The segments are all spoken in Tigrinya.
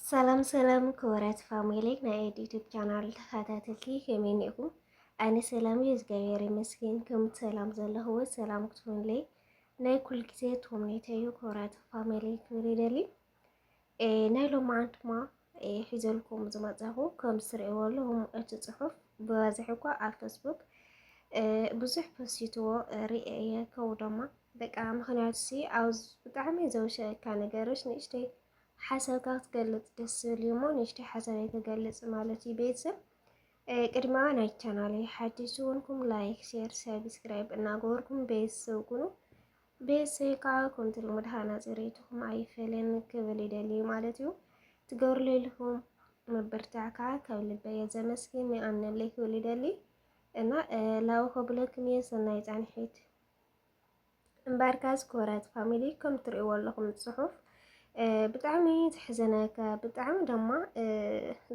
ሰላም ሰላም ክብረት ፋሚሊ ናይ ዩቲዩብ ቻናል ተኸታተልቲ ከመይ ኢኹም? ኣነ ሰላም እዩ እግዚአብሔር ይመስገን። ከምቲ ሰላም ዘለኽዎ ሰላም ክትሆንለይ ናይ ኩል ግዜ ተመኒተዩ ክብረት ፋሚሊ ክብል ይደሊ ናይ ሎማዓንቲ ድማ ሒዘልኩም ዝመፀኹ ከም ትሪእዎ ኣለኹም እቲ ፅሑፍ ብበዝሒ እኳ ኣብ ፌስቡክ ብዙሕ ፖስቲዎ ሪአየ ከው ድማ በቃ ምክንያቱ ኣብዚ ብጣዕሚ ዘውሸቀካ ነገሮች ንእሽተይ ሓሰብካ ክትገልጽ ደስ ዝብል እዩ እሞ ንእሽተይ ሓሳበይ ክገልጽ ማለት እዩ። ቤተሰብ ቅድማ ናይ ቻናለይ ሓዲሽ ዝኾንኩም ላይክ፣ ሼር፣ ሰብስክራይብ እናገበርኩም ቤተሰብ ኩኑ ቤተሰብ ከዓ ከምቲ ልሙድ ሃናፂሬትኩም ኣይፈለን ክብል ይደሊ ማለት እዩ። ትገብርለይልኩም መበርታዕ ከዓ ካብ ልበየ ዘመስግን ይኣምነለይ ክብል ይደሊ እና ላው ከብለክም እየ ሰናይ ፃንሒት እምበርካዝ ክብረት ፋሚሊ ከም ትሪእዎ ኣለኹም ፅሑፍ ብጣዕሚ ዝሕዘነካ ብጣዕሚ ድማ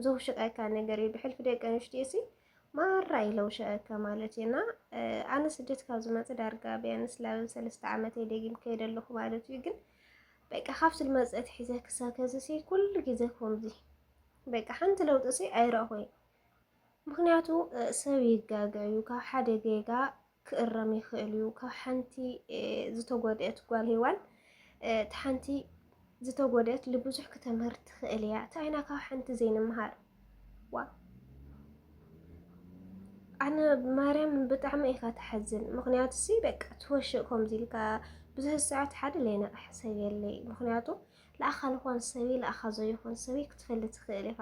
ዘውሽቀካ ነገር እዩ። ብሕልፊ ደቂ ኣንስትዮ ሲ ማራ ይለውሸቀካ ማለት እዩ እና ኣነ ስደት ካብ ዝመፅእ ዳርጋ ቢያንስ ላብ 3 ዓመት ደጊም ከይደ ኣለኹ ማለት እዩ። ግን በቃ ካብቲ ዝመፀት ሒዘ ክሳብ ከዚ ሲ ኩሉ ግዜ ከምዚ በቃ ሓንቲ ለውጢ ሲ ኣይረኣኹን። ምክንያቱ ሰብ ይጋገዩ ካብ ሓደ ጌጋ ክእረም ይኽእል እዩ። ካብ ሓንቲ ዝተጎድአት ጓል ሂዋን እቲ ሓንቲ ዝተጎድአት ልብዙሕ ከተምህር ትኽእል እያ። ታይና ካብ ሓንቲ ዘይንምሃር ዋ ኣነ ማርያም ብጣዕሚ ኢኻ ትሓዝን። ምክንያቱ ሲ በቃ ትወሽቅ ከምዚ ኢልካ ብዙሕ ሰዓት ሓደ ለይነቕሕ ሰብ የለይ። ምክንያቱ ለኣኻ ልኾን ሰበይ ለኣኻ ዘይኮን ሰበይ ክትፈልጥ ትኽእል ኢኻ።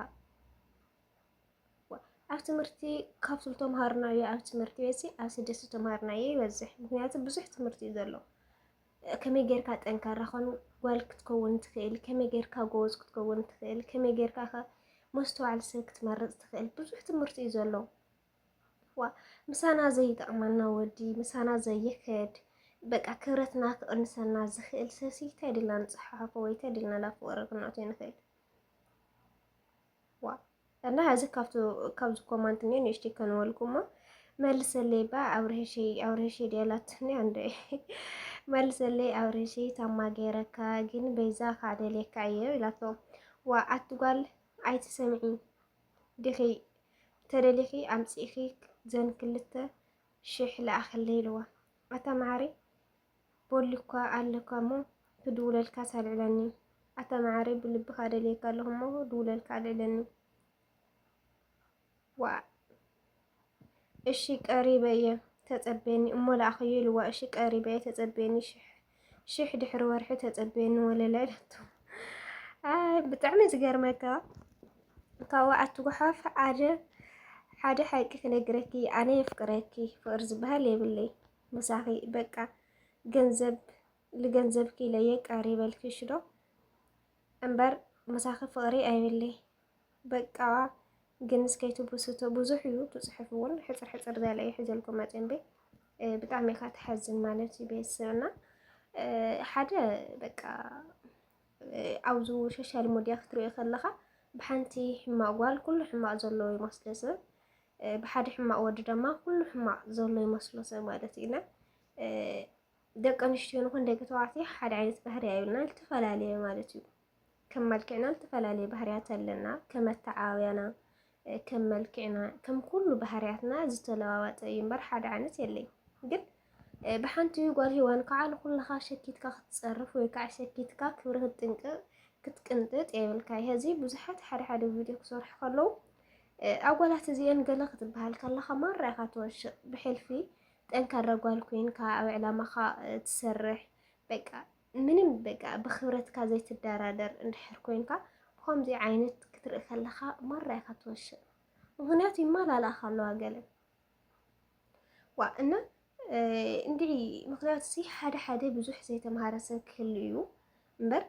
ኣብ ትምህርቲ ካብቲ ዝተምሃርናዮ ኣብ ትምህርቲ ቤት ኣብ ስደት ዝተምሃርናዮ ይበዝሕ። ምክንያቱ ብዙሕ ትምህርቲ እዩ ዘሎ። ከመይ ጌርካ ጠንካራ ኾን ጓል ክትከውን ትኽእል፣ ከመይ ጌርካ ጎበዝ ክትከውን ትኽእል፣ ከመይ ጌርካ መስተዋዕል ሰብ ክትመርፅ ትኽእል። ብዙሕ ትምህርቲ እዩ ዘሎ። ዋ ምሳና ዘይጠቕመና ወዲ ምሳና ዘይክድ በቃ ክብረትና ክቕንሰና ዝኽእል ሰብሲ እንታይ ድልና ንፅሓሓፎ ወይ እንታይ ድልና ላፍቅሮ ክንኣትዮ ንኽእል። ዋ እና ሕዚ ካብዚ ኮማንት እኒኦ ንእሽተይ ከንበልኩሞ መልሰለይ ባ አብርሄሸይ ዲያላትኒ አንደ መልሰለይ አብርሄሸይ ታማ ገይረካ ግን በይዛ ካደሌካ እየ ኢላቶ ዋ ኣትጓል ኣይትሰምዒ ድኺ ተደሊኺ ኣምፂኺ ዘን 2,000 ለኣኸለይ ኢልዋ ኣታ ማዕሪ ቦሊኳ ኣለኳ እሞ ክድውለልካ ሳልዕለኒ ኣታ ማዕሪ ብልብኻ ደልየካ ኣለኹ እሞ ድውለልካ ኣልዕለኒ ዋ እሺ ቀሪበየ ተጸበኒ እሞ ለኣኸዮ ኢልዋ እሺ ቀሪበየ ተጸበኒ ሽሕ ድሕሪ ወርሒ ተጸበኒ ወለለ ኢላቶ ብጣዕሚ ዝገርመካ ካብኡ ኣትጓሓፍ ሓደ ሓቂ ክነግረኪ ኣነ የፍቅረኪ ፍቅሪ ዝበሃል የብለይ መሳኺ በቃ ልገንዘብኪ ለየ ቀሪበልክሽ ዶ እምበር መሳኺ ፍቅሪ ኣይብለይ በቃ ግን እስከይትብስቶ ብዙሕ እዩ ትፅሕፍ እውን ሕፅር ሕፅር ዘለ እዩ ሒዘልኩም መፅንቤ ብጣዕሚ ኢኻ ትሓዝን ማለት እዩ። ቤተሰብና ሓደ በቃ ኣብዙ ሶሻል ሚድያ ክትሪኦ ከለኻ ብሓንቲ ሕማቅ ጓል ኩሉ ሕማቅ ዘለዎ ይመስሎ ሰብ ብሓደ ሕማቅ ወዲ ድማ ኩሉ ሕማቅ ዘሎ ይመስሎ ሰብ ማለት እዩ። እና ደቂ ኣንስትዮ ይኹን ደቂ ተባዕትዮ ሓደ ዓይነት ባህሪ ኣይብልና ዝተፈላለየ ማለት እዩ። ከም መልክዕና ዝተፈላለየ ባህርያት ኣለና ከም ኣተዓባብያና ከም መልክዕና ከም ኩሉ ባህርያትና ዝተለዋወጠ እዩ እምበር ሓደ ዓይነት የለይ። ግን ብሓንቲ ጓል ሂዋን ከዓ ንኩልኻ ሸኪትካ ክትፀርፍ ወይ ከዓ ሸኪትካ ክብሪ ክትቅንጥጥ የብልካ። ሕዚ ብዙሓት ሓደ ቪድዮ ክሰርሑ ከለዉ ኣጓላት እዚአን ገለ ክትበሃል ከለኻ ማራ ኢኻ ትወሽቕ ብሕልፊ ጠንካራ ጓል ኮይንካ ኣብ ዕላማኻ ትሰርሕ በቃ ምንም በቃ ብክብረትካ ዘይትደራደር እንድሕር ኮይንካ ብከምዚ ዓይነት ክትርኢ ከለኻ ማራ ኢኻ ትወሽቕ። ምክንያቱ ይመላልኣኻ ኣለዋ ገለ ዋ እና እንድዒ ምክንያቱ ሓደ ብዙሕ ዘይተምሃረ ሰብ ክህሉ እዩ እምበር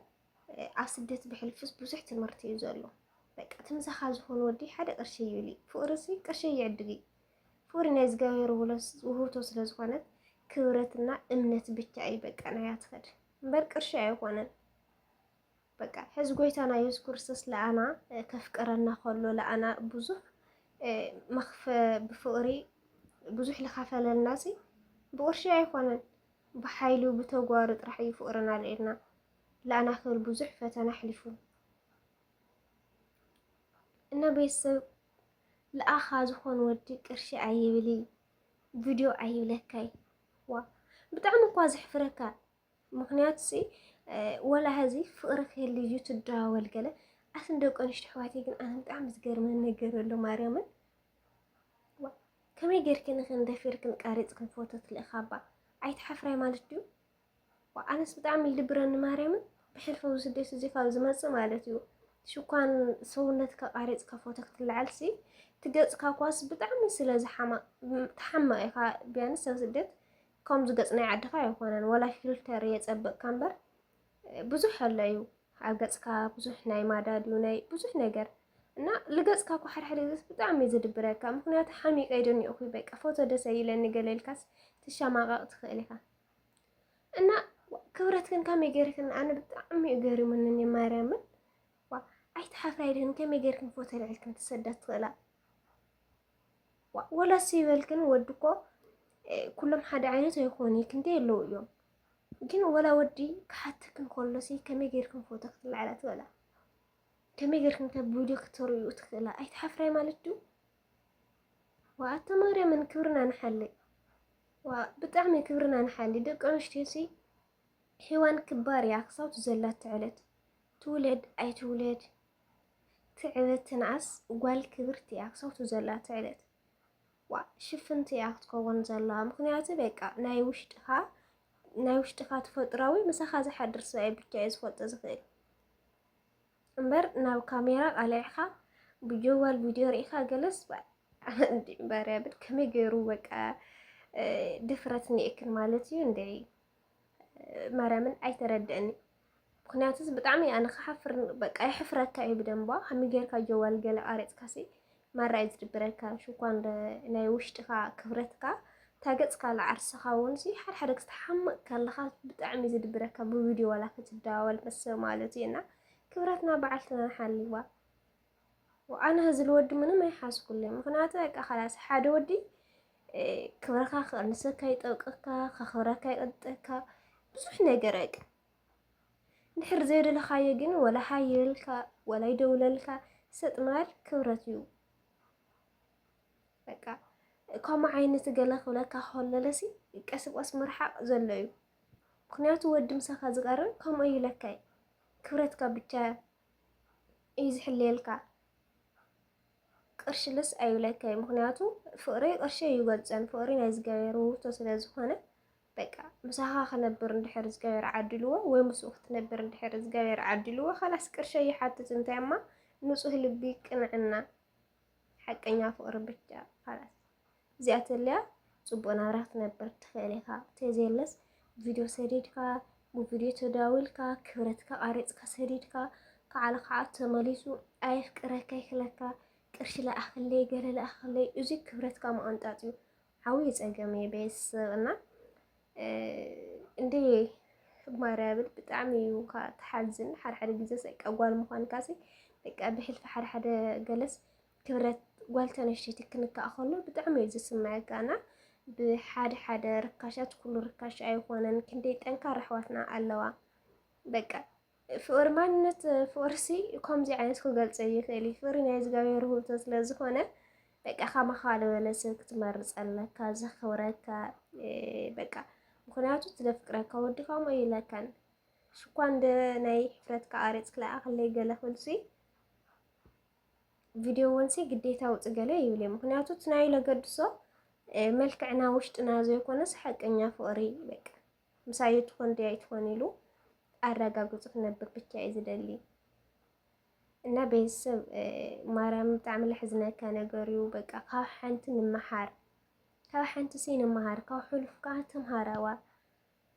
ኣብ ስደት ብሕልፍስ ብዙሕ ትምህርቲ እዩ ዘሎ። በቃ ትምሳኻ ዝኾነ ወዲ ሓደ ቅርሺ ይብል ፍቅሪ ቅርሺ ይዕድግ ፍቅሪ ናይ እግዚኣብሔር ውህብቶ ስለ ዝኾነት ክብረትና እምነት ብቻ እዩ በቃ ናያ ትኸድ እምበር ቅርሺ ኣይኮነን። በቃ ሕዚ ጎይታና ኢየሱስ ክርስቶስ ለኣና ከፍቅረና ከሎ ለኣና ብዙሕ ብፍቅሪ ብዙሕ ዝኸፈለልና ብቅርሺ ኣይኮነን ብሓይሉ ብተጓሩ ጥራሕ እዩ ፍቅርና ልዒልና ለኣና ክብል ብዙሕ ፈተና ኣሕሊፉ እና ቤተሰብ ለአኻ ዝኾን ወዲ ቅርሺ ኣይብሊ ቪድዮ ኣይብለካይ ዋ ብጣዕሚ እኳ ዘሕፍረካ ምክንያቱ ሲ ወላ ህዚ ፍቅሪ ክህልዩ ትደዋወል ገለ ኣስን ደቂ ኣንስትዮ ኣሕዋተይ ግን ኣነ ብጣዕሚ ዝገርመን ነገር ኣሎ ማርያምን ከመይ ጌርክ ንክንደፊርክን ቃሪፅክን ፎቶ ትልእኻ ባ ኣይትሓፍራይ ማለት ድዩ ኣነስ ብጣዕሚ ይድብረኒ ማርያምን ብሕልፈ ስደት እዚ ካብ ዝመፅእ ማለት እዩ ሽኳን ሰውነትካ ቃሪፅካ ፎቶ ክትለዓልሲ ትገፅካ ኳስ ብጣዕሚ ስለ ዝሓማቕ ተሓማቕ ኢኻ ቢያንስ ሰብ ስደት ከምዚ ገፅ ናይ ዓድኻ ኣይኮነን ወላ ፊልተር የፀበቕካ እምበር ብዙሕ ኣሎ እዩ ኣብ ገፅካ ብዙሕ ናይ ማዳልዩ ናይ ብዙሕ ነገር እና ልገፅካ እኳ ሓደ ግዜ ብጣዕሚ ዝድብረካ ምክንያቱ ሓሚቀ ይደኒቑ በቃ ፎቶ ደስ ኣይብለኒ ገለ ኢልካስ ትሸማቐቕ ትኽእል ኢኻ እና ክብረትክን ከመይ ጌርክን ኣነ ብጣዕሚ እዩ ገሪሙኒ ማርያምን ኣይትሓፍራይ ድን ከመይ ጌርክን ፎቶ ልዕልክን ትሰዳት ትኽእላ ወላስ ይበልክን ወዲ እኮ ኩሎም ሓደ ዓይነት ኣይኮኑ ክንደይ ኣለዉ እዮም ግን ወላ ወዲ ክሓትክን ከሎሲ ከመይ ጌርክን ፎቶ ክትለዓላ ትኽእላ ከመይ ጌርክን ካብ ቪድዮ ክትሪኡ ትኽእላ ኣይትሓፍራይ ማለት ድዩ ኣተ ማርያምን ክብርና ንሓሊ ብጣዕሚ ክብርና ንሓሊ ደቂ ኣንስትዮሲ ሒዋን ክባር እያ ክሳብ ትዘላት ትዕለት ትውለድ ኣይትውለድ ትዕበት ትንኣስ ጓል ክብርቲ እያ ክሳብ ትዘላት ትዕለት ሽፍንቲ እያ ክትከውን ዘላ ምክንያቱ በቃ ናይ ውሽጥኻ ተፈጥራዊ ምሳኻ ዝሓድር ሰብኣይ ብቻ እዩ ዝፈልጦ ዝኽእል እምበር ናብ ካሜራ ቃልዕኻ ብጀዋል ቪድዮ ርኢኻ ገለስ ባርያ ብል ከመይ ገይሩ በቃ ድፍረት ኒእክን ማለት እዩ እንደ ማርያምን ኣይተረድአኒ ምክንያቱስ ብጣዕሚ ኣነ ክሓፍር በቃ ይሕፍረካ እዩ ብደንባ ከመይ ጌርካ ጀዋል ገለ ቃሪፅካሲ ማራይ ዝድብረካ ሽኳን ናይ ውሽጥኻ ክብረትካ ታገፅካ ለዓርስኻ እውንሲ ሓደ ክስተሓምቕ ከለኻ ብጣዕሚ ዝድብረካ ብቪድዮ ዋላ ክትደዋወል መሰብ ማለት እዩ እና ክብረትና በዓልትና ንሓልዋ ኣነ ህዚ ልወዲ ምንም ኣይሓስኩለይ ምክንያቱ በቃ خلاص ሓደ ወዲ ክብረካ ክቅንሰካ ይጠውቅካ ከኽብረካ ይቅጥካ ብዙሕ ነገር ኣቅ ንሕር ዘይደለኻዮ ግን ወላ ሃይልካ ወላ ይደውለልካ ሰጥማል ክብረት እዩ በቃ ከምኡ ዓይነት ገለ ክብለካ ከለለሲ ቀስ በቀስ ምርሓቅ ዘሎ እዩ ምክንያቱ ወዲ ምሳኻ ዝቀርብ ከምኡ ይለካ ክብረትካ ብቻ እዩ ዝሕልየልካ ቅርሽልስ ኣይብለካ ምክንያቱ ፍቅሪ ቅርሺ ይገልፀን ፍቅሪ ናይ ዝገበረ ውህብቶ ስለ ዝኾነ በቃ ምሳኻ ክነብር እንድሕር ዝገበረ ዓድልዎ ወይ ምስኡ ክትነብር እንድሕር ዝገበረ ዓድልዎ خلاص ቅርሺ ይሓትት እንታይ እማ ንጹህ ልቢ ቅንዕና ሓቀኛ ፍቅሪ ብቻ خلاص እዚኣተልያ ጽቡቕ ናብራ ክትነብር ትኽእል ኢኻ ተዘየለስ ቪድዮ ሰዲድካ ብቪድዮ ተዳዊልካ ክብረትካ ቃሪፅካ ሰዲድካ ከዓልካ ተመሊሱ ኣይፍቅረካ ይክለካ ቅርሺ ለኣኽለይ ገለ ለኣኽለይ እዚ ክብረትካ መቐንጣጥ እዩ ዓብይ ፀገም እዩ ቤተሰብና እንዴ ማርያብል ብጣዕሚ እዩ ተሓዝን ሓደ ግዜ ሰቃ ጓል ምዃንካሲ በቃ ብሕልፊ ሓደ ገለስ ክብረት ጓል ተነሽቲ ክንካእ ከሎ ብጣዕሚ እዩ ዝስምዓካና ብሓደ ርካሻት ኩሉ ርካሽ ኣይኮነን ክንደይ ጠንካራ ኣሕዋትና ኣለዋ በቃ ፍቅሪ ማንነት ፍቅርሲ ከምዚ ዓይነት ክገልፀ ይኽእል ፍቅሪ ናይ ዝገበረ ውህብቶ ስለ ዝኾነ በቃ ካማኻ ዝበለ ሰብ ክትመርፅ ኣለካ ዘኽብረካ በቃ ምክንያቱ ስለፍቅረካ ወዲ ከምኡ ኢለካን ሽኳን ናይ ሕፍረትካ ቃሪፅክ ለኣኽለይ ገለ ክብልሲ ቪድዮ ወንሲ ግዴታ ውፅእ ገለ ይብል ምክንያቱ ትናይ ለገድሶ መልክዕና ውሽጥና ዘይኮነስ ሓቀኛ ፍቅሪ በቃ ምሳይ ትኾን ዲያ ይትኾን ኢሉ ኣረጋግፁ ክነብር ብቻ እዩ ዝደሊ እና ቤተሰብ ማርያም ብጣዕሚ ልሕዝነካ ነገር እዩ በቃ ካብ ሓንቲ ንምሓር ካብ ሓንቲ ንመሃር ካብ ሕልፍካ ተምሃራዋ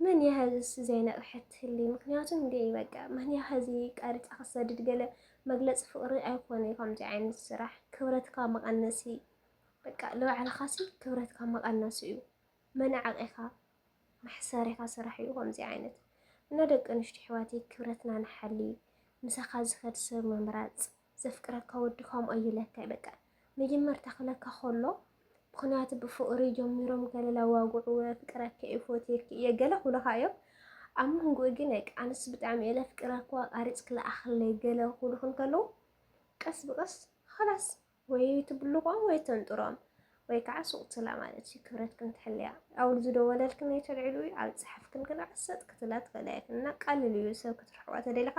من يهز زينة حتى ምክንያቱም እንዴ በቃ من يهز ቃሪፃ ክሰድድ ገለ መግለጽ ፍቅሪ ኣይኮነይ ከምዚ ዓይነት ስራሕ ክብረትካ መቀነሲ በቃ ለባዕልኻሲ ክብረትካ መቀነሲ እዩ መናዓቂኻ መሕሰሪኻ ስራሕ እዩ ከምዚ ዓይነት እና ደቂ ኣንስትዮ ኣሕዋተይ ክብረትና ንሓሊ ምሳኻ ዝኸድ ሰብ ምምራፅ ዘፍቅረካ ወዲ ከምኡ ይለካ በቃ መጀመርታ ክለካ ከሎ ምክንያቱ ብፍቅሪ ጀሚሮም ገለ ላዋግዑ ፍቅረካ ይፎትየክ የገለ ሁለኻዮም ኣብ መንጎ ግን ኣንስ ብጣዕሚ እየ ለፍቅረካ ቃሪፅክ ለኣኽለይ ገለ ኩልኹን ከለዉ ቀስ ብቀስ خلاص ወይ ትብልቆም ወይ ተንጥሮም ወይ ከዓ ሱቅ ትላ ማለት እዩ ክብረትክን ትሕልያ ኣውል ዝደወለልክን የተልዕሉ ኣብ ፅሓፍክን ክንዓሰጥ ክትላት ከላይክና ቀልል እዩ ሰብ ክትርሕቆ ተደሊካ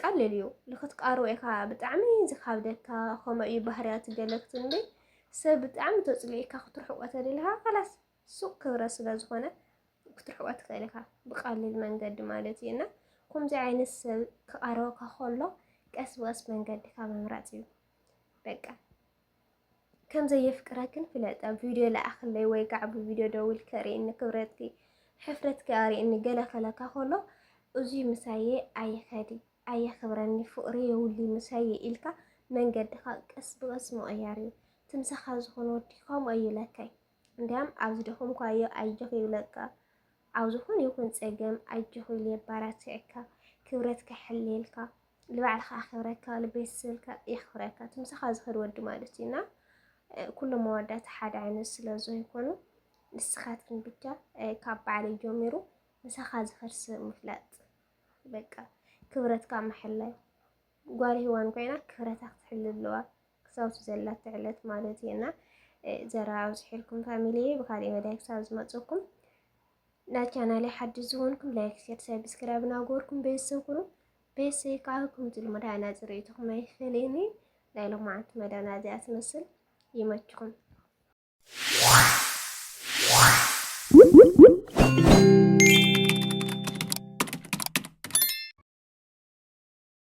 ቀልል እዩ ንክትቃርቦ ኢካ ብጣዕሚ ዝካብደካ ከምኡ እዩ ባህርያት ገለክት እንዴ ሰብ ብጣዕሚ ተፅሊእካ ክትርሕቆ ተደሊካ خلاص ሱቅ ክብረት ስለ ዝኾነ ክትርሕቆ ትኽእል ኢካ ብቀሊል መንገዲ ማለት እዩና ከምዚ ዓይነት ሰብ ክቃርበካ ከሎ ቀስ በቀስ መንገድካ ምምራፅ እዩ በቃ ከም ዘየፍቅረክን ፍለጥ ቪድዮ ለኣኽለይ ወይ ከዓ ብቪድዮ ደውል ከርእየኒ ክብረትኪ ሕፍረትኪ ኣርእየኒ ገለ ከለካ ከሎ እዙይ ምሳዬ ኣይኸዲ ኣየኽብረኒ ፍቅሪ የውሊ ምሳዬ ኢልካ መንገድካ ቀስ ብቀስ ምቕያር እዩ ትምሳኻ ዝኾነ ወዲ ከምኡ ይብለካይ እንዲያም ኣብ ዝደኸምካዮ ኣይጆኽ ይብለካ ኣብ ዝኾነ ይኹን ፀገም ኣይጆኽ ኢሉ የባራትዕካ ክብረትካ ሕሊልካ ንባዕልካ ኣኽብረካ ንቤተሰብካ የኽብረካ ትምሳኻ ዝኸድ ወዲ ማለት እዩና ኩሎም መወዳት ሓደ ዓይነት ስለ ዘይኮኑ ንስኻትክን ብቻ ካብ ባዕለይ ጀሚሩ ንሳኻ ዝኸድ ሰብ ምፍላጥ በቃ ክብረትካ ምሕላይ ጓል ሂዋን ኮይና ክብረታ ክትሕሊ ኣለዋ ክሳብ ዘላት ዕለት ማለት እዩና ዘራ ኣብዝሒልኩም ፋሚሊዬ ብካልእ መዳይ ክሳብ ዝመፀኩም ናይ ቻናለይ ሓድሽ ዝኾንኩም ላይክ ሼር ሰብስክራይብ ናገርኩም ቤተሰብ ኩኑ ቤተሰብ ከዓ ከምቲ ልመዳና ፅሬትኩም ኣይፈልየኒ ናይ ሎማዓንቲ መዳና እዚኣ ትመስል ይመችኩም